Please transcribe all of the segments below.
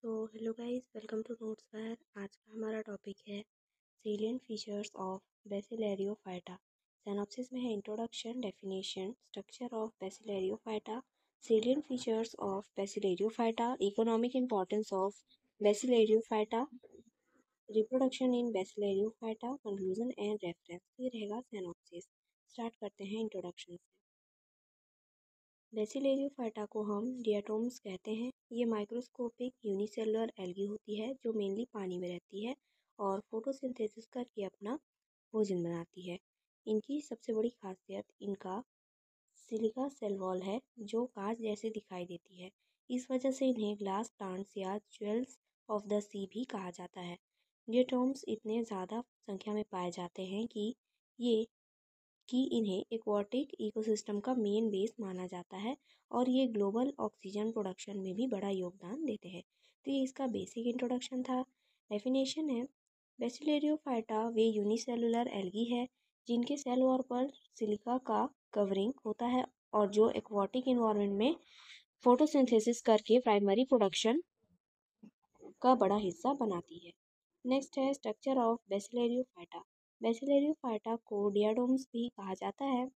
तो hello guys, welcome to notes fire. आज का हमारा टॉपिक है salient features of bacillariophyta. Synopsis में है introduction, definition, structure of bacillariophyta, salient features of bacillariophyta, economic importance of bacillariophyta, reproduction in bacillariophyta, conclusion and reference. ये रहेगा synopsis. Start करते हैं इंट्रोडक्शन से। बेसिलरियोफाइटा को हम डियाटोम्स कहते हैं। ये माइक्रोस्कोपिक यूनिसेलुलर एल्गी होती है जो मेनली पानी में रहती है और फोटोसिंथेसिस करके अपना भोजन बनाती है। इनकी सबसे बड़ी खासियत इनका सिलिका सेल वॉल है जो कांच जैसे दिखाई देती है। इस वजह से इन्हें ग्लास प्लांट्स या ज्वेल्स ऑफ द सी भी कहा जाता है। डियाटोम्स इतने ज़्यादा संख्या में पाए जाते हैं कि इन्हें एक्वाटिक इकोसिस्टम का मेन बेस माना जाता है और ये ग्लोबल ऑक्सीजन प्रोडक्शन में भी बड़ा योगदान देते हैं। तो ये इसका बेसिक इंट्रोडक्शन था। डेफिनेशन है, बेसिलरियोफाइटा वे यूनिसेलुलर एल्गी है जिनके सेल वॉल पर सिलिका का कवरिंग होता है और जो एक्वाटिक इन्वायरमेंट में फोटोसिंथेसिस करके प्राइमरी प्रोडक्शन का बड़ा हिस्सा बनाती है। नेक्स्ट है स्ट्रक्चर ऑफ बेसिलरियोफाइटा। बेसिलरियोफाइटा को डियाडोम्स भी कहा जाता है।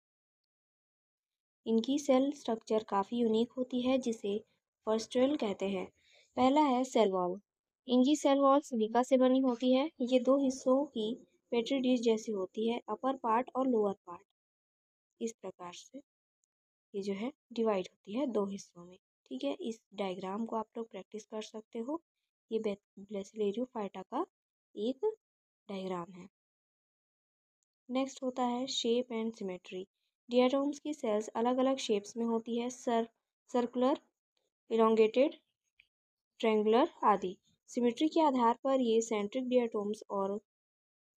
इनकी सेल स्ट्रक्चर काफ़ी यूनिक होती है जिसे फर्स्ट्रेल कहते हैं। पहला है सेल वॉल। इनकी सेल वॉल सिलिका से बनी होती है। ये दो हिस्सों की पेट्री डिश जैसी होती है, अपर पार्ट और लोअर पार्ट। इस प्रकार से ये जो है डिवाइड होती है दो हिस्सों में। ठीक है, इस डायग्राम को आप लोग प्रैक्टिस कर सकते हो। ये बेसिलरियोफाइटा का एक डायग्राम है। नेक्स्ट होता है शेप एंड सिमेट्री। डियाटोम्स की सेल्स अलग अलग शेप्स में होती है, सर्कुलर, इलोंगेटेड, ट्रायंगुलर आदि। सिमेट्री के आधार पर ये सेंट्रिक डियाटोम्स और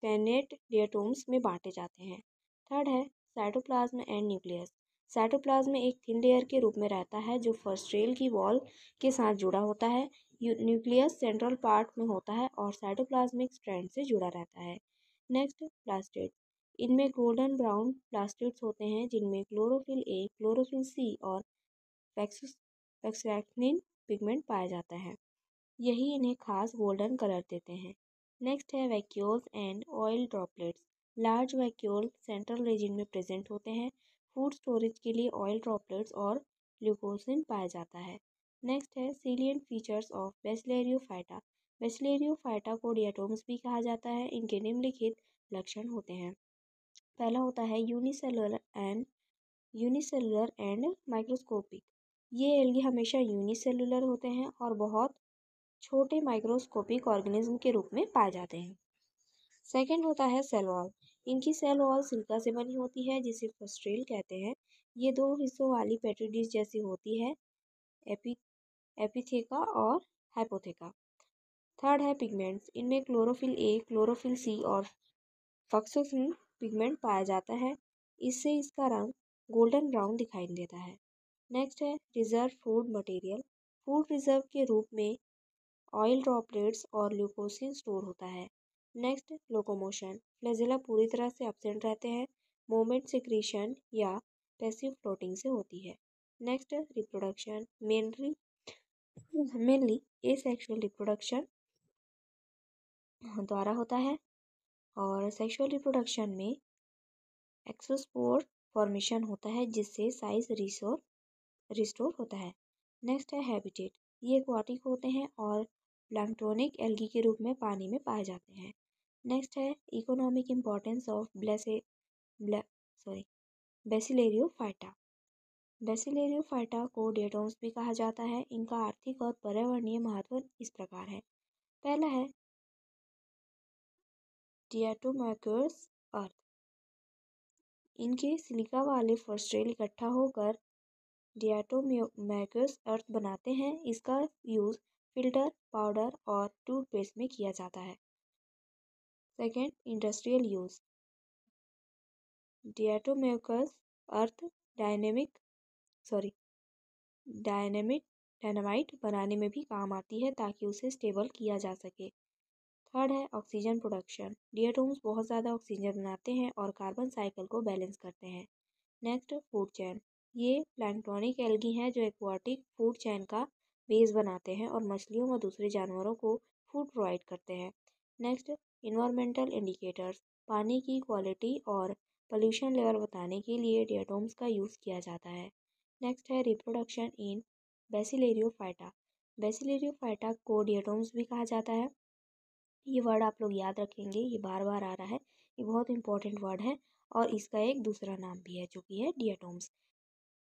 पेनेट डियाटोम्स में बांटे जाते हैं। थर्ड है साइटोप्लाज्म एंड न्यूक्लियस। साइटोप्लाज्म एक थिन लेयर के रूप में रहता है जो फर्स्ट्रेल की वॉल के साथ जुड़ा होता है। न्यूक्लियस सेंट्रल पार्ट में होता है और साइटोप्लाज्मिक स्ट्रैंड से जुड़ा रहता है। Next plastid. इनमें गोल्डन ब्राउन प्लास्टिड्स होते हैं जिनमें क्लोरोफिल ए, क्लोरोफिल सी और फैक्सोएक्टिनिन पिगमेंट पाया जाता है। यही इन्हें खास गोल्डन कलर देते हैं। नेक्स्ट है vacuoles and oil droplets. Large vacuole central region में प्रेजेंट होते हैं। फूड स्टोरेज के लिए ऑयल ड्रॉपलेट्स और ल्यूकोसिन पाया जाता है। नेक्स्ट है सीलिएंट फीचर्स ऑफ बेसिलरियोफाइटा। बेसिलरियोफाइटा को डियाटोम्स भी कहा जाता है। इनके निम्नलिखित लक्षण होते हैं। पहला होता है यूनिसेलुलर एंड माइक्रोस्कोपिक। ये एल्गी हमेशा यूनिसेलुलर होते हैं और बहुत छोटे माइक्रोस्कोपिक ऑर्गेनिज्म के रूप में पाए जाते हैं। सेकंड होता है सेल वॉल। इनकी सेल वॉल सिलिका से बनी होती है जिसे फस्ट्रेल कहते हैं। ये दो हिस्सों वाली पेट्री डिश जैसी होती है, एपिथेका और हाइपोथेका। थर्ड है पिगमेंट्स। इनमें क्लोरोफिल ए, क्लोरोफिल सी और फॉक्सोसिन पिगमेंट पाया जाता है। इससे इसका रंग गोल्डन ब्राउन दिखाई देता है। नेक्स्ट है reserve food material. Food reserve के रूप में ऑयल ड्रॉपलेट्स और ल्यूकोसिन स्टोर होता है। Next locomotion. फ्लैजेला पूरी तरह से एब्सेंट रहते हैं। मोमेंट सिक्रीशन या पैसिव फ्लोटिंग से होती है। Next reproduction. Mainly asexual reproduction द्वारा होता है और सेक्सुअल रिप्रोडक्शन में एक्सोस्पोर फॉर्मेशन होता है जिससे साइज रिस्टोर होता है। नेक्स्ट है हैबिटेट। ये एक्वाटिक होते हैं और प्लैंक्टोनिक एल्गी के रूप में पानी में पाए जाते हैं। नेक्स्ट है इकोनॉमिक इम्पोर्टेंस ऑफ बेसिलरियोफाइटा। बेसिलरियोफाइटा को डियाटोम्स भी कहा जाता है। इनका आर्थिक और पर्यावरणीय महत्व इस प्रकार है। पहला है डियाटोमैकर्स अर्थ। इनके सिलिका वाले फॉस्फेट इकट्ठा होकर डियाटोमैकर्स अर्थ बनाते हैं। इसका यूज़ फिल्टर, पाउडर और टूथपेस्ट में किया जाता है। Second industrial use. Diatomaceous earth dynamite बनाने में भी काम आती है ताकि उसे स्टेबल किया जा सके। थर्ड है ऑक्सीजन प्रोडक्शन। डियाटोम्स बहुत ज़्यादा ऑक्सीजन बनाते हैं और कार्बन साइकिल को बैलेंस करते हैं। Next food chain. ये प्लैंक्टोनिक एल्गी हैं जो एक्वाटिक फूड चैन का बेस बनाते हैं और मछलियों व दूसरे जानवरों को फूड प्रोवाइड करते हैं। Next, environmental indicators. पानी की क्वालिटी और पोल्यूशन लेवल बताने के लिए डिएटोम्स का यूज़ किया जाता है। नेक्स्ट है रिप्रोडक्शन इन बेसिलेरियोफाइटा। बेसिलेरियोफाइटा को डिएटोम्स भी कहा जाता है। ये वर्ड आप लोग याद रखेंगे, ये बार बार आ रहा है, ये बहुत इंपॉर्टेंट वर्ड है और इसका एक दूसरा नाम भी है जो कि है डिएटोम्स।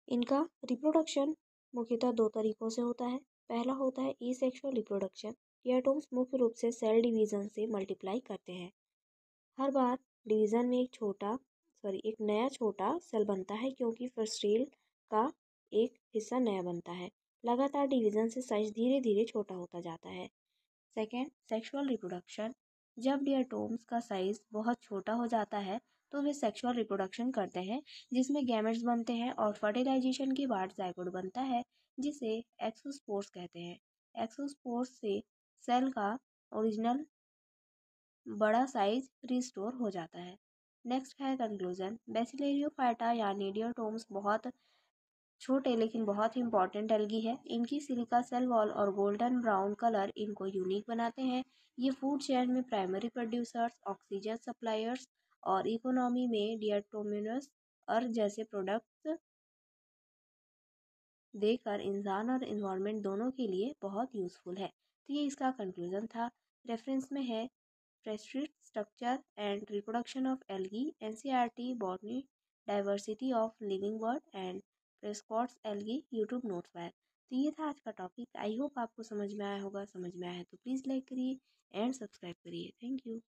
इनका रिप्रोडक्शन मुख्यतः दो तरीकों से होता है। पहला होता है एसेक्सुअल रिप्रोडक्शन। डिएटोम्स मुख्य रूप से सेल डिवीजन से मल्टीप्लाई करते हैं। हर बार डिवीजन में एक नया छोटा सेल बनता है क्योंकि फर्स्टेल का एक हिस्सा नया बनता है। लगातार डिवीजन से साइज धीरे धीरे छोटा होता जाता है। Second, sexual reproduction. जब डिएटोम्स का साइज बहुत छोटा हो जाता है तो वे सेक्सुअल रिप्रोडक्शन करते हैं, जिसमें गैमेट्स बनते हैं और फर्टिलाइजेशन के बाद जाइगोट बनता है, जिसे एक्सोस्पोर्स कहते हैं। एक्सोस्पोर्स से सेल का ओरिजिनल बड़ा साइज रिस्टोर हो जाता है। नेक्स्ट है कंक्लूजन। बेसिलेरियोफाइटा यानी डिएटोम्स बहुत छोटे लेकिन बहुत ही इंपॉर्टेंट एल्गी है। इनकी सिलिका सेल वॉल और गोल्डन ब्राउन कलर इनको यूनिक बनाते हैं। ये फूड चेन में प्राइमरी प्रोड्यूसर्स, ऑक्सीजन सप्लायर्स और इकोनॉमी में डिएटोमिनस और जैसे प्रोडक्ट्स देकर इंसान और इन्वायरमेंट दोनों के लिए बहुत यूज़फुल है। तो ये इसका कंक्लूजन था। रेफरेंस में है Prescott structure and reproduction of algae, NCERT botany, diversity of living world and Prescott's algae, YouTube notes file. तो ये था आज का टॉपिक। आई होप आपको समझ में आया होगा। समझ में आया है तो प्लीज़ लाइक करिए एंड सब्सक्राइब करिए। Thank you.